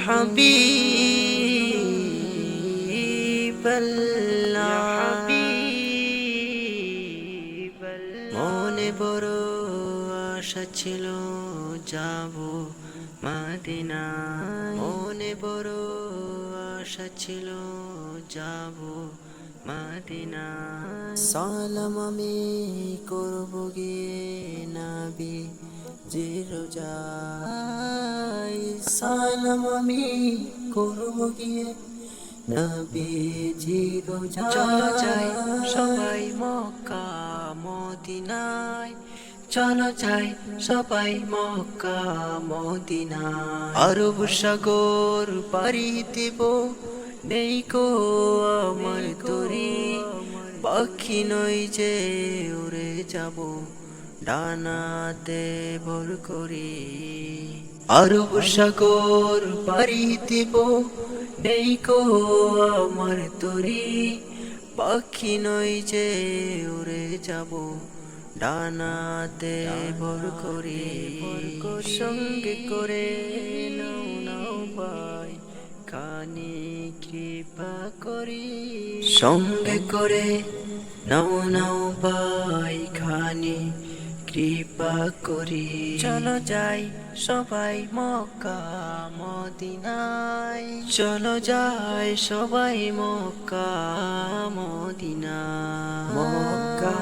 হাবিবাল্লাহ মনে বড় আশা ছিল যাব মদিনা মনে বড় আশা ছিল যাব মদিনা সালাম আমি করব গিয়ে নবী জি রোজায় সালাম আমি করব গিয়ে নবী জি রোজায় চলো যাই সবাই মক্কা মদিনায় চলো যাই সবাই মক্কা মদিনায় আরব সাগর পাড়ি দেব নেই কো আমার তরি পাখি নই যে উড়ে যাব ডানাতে ভর করি আরব সাগর পাড়ি দেব নেই কো আমার তরি পাখি নই যে উড়ে যাব ডানাতে ভর করি সঙ্গে করে নাও নাও ভাই খানি কৃপা করি সঙ্গে করে নাও নাও ভাই খানি কৃপা করি চলো যাই সবাই মক্কা মদিনায় চলো যাই সবাই মক্কা মদিনায় মক্কা